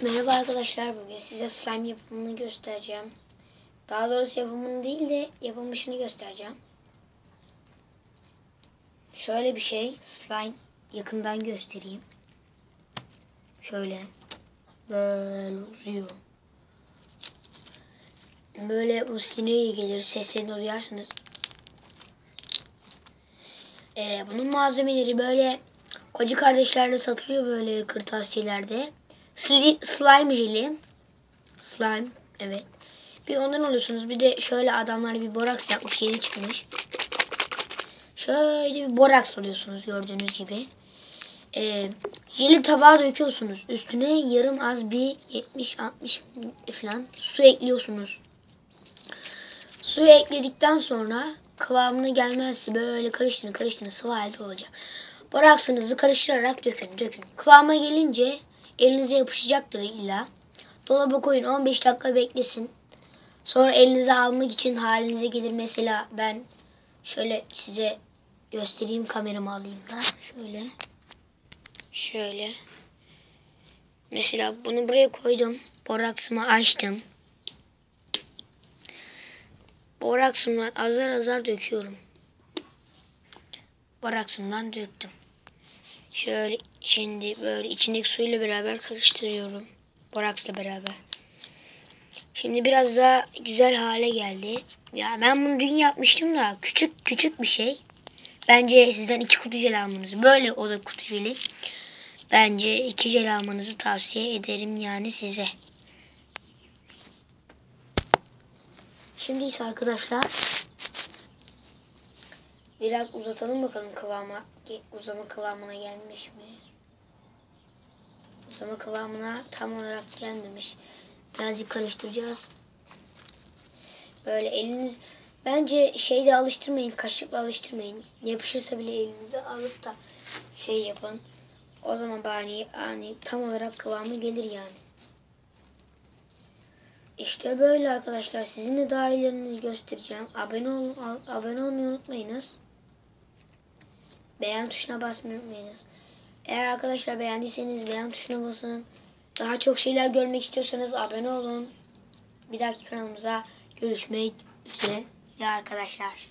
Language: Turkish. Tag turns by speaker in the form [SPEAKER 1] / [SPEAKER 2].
[SPEAKER 1] Merhaba arkadaşlar, bugün size slime yapımını göstereceğim. Daha doğrusu yapımını değil de yapılmışını göstereceğim. Şöyle bir şey, slime yakından göstereyim. Şöyle böyle uzuyor. Böyle bu sinire gelir, seslerini duyarsınız. Bunun malzemeleri böyle koca kardeşlerde satılıyor, böyle kırtasiyelerde. Slime jeli. Slime, evet. Bir ondan alıyorsunuz. Bir de şöyle adamlar bir boraks yapmış, yeni çıkmış. Şöyle bir boraks alıyorsunuz gördüğünüz gibi. Jeli tabağa döküyorsunuz. Üstüne yarım az bir 70-60 falan su ekliyorsunuz. Suyu ekledikten sonra kıvamına gelmezse böyle karıştırın sıvı halde olacak. Boraksınızı karıştırarak dökün. Kıvama gelince elinize yapışacaktır illa. Dolaba koyun, 15 dakika beklesin. Sonra elinize almak için halinize gelir. Mesela ben şöyle size göstereyim, kameramı alayım da. Şöyle. Mesela bunu buraya koydum. Boraksımı açtım. Boraksımdan azar azar döküyorum. Boraksımdan döktüm. Şöyle şimdi böyle içindeki suyla beraber karıştırıyorum. Boraksla beraber. Şimdi biraz daha güzel hale geldi. Ya ben bunu dün yapmıştım da küçük bir şey. Bence sizden 2 kutu jel almanızı. Böyle o da kutu jeli. Bence 2 jel almanızı tavsiye ederim yani size. Şimdi ise arkadaşlar biraz uzatalım bakalım uzama kıvamına gelmiş mi? Uzama kıvamına tam olarak gelmemiş. Birazcık karıştıracağız. Böyle eliniz bence şeyle alıştırmayın, kaşıkla alıştırmayın. Yapışırsa bile elinize alıp da şey yapın. O zaman yani tam olarak kıvamı gelir yani. İşte böyle arkadaşlar. Sizinle daha ilerini göstereceğim. Abone olmayı unutmayınız. Beğen tuşuna basmayı unutmayınız. Eğer arkadaşlar beğendiyseniz beğen tuşuna basın. Daha çok şeyler görmek istiyorsanız abone olun. Bir dahaki kanalımıza görüşmek üzere arkadaşlar.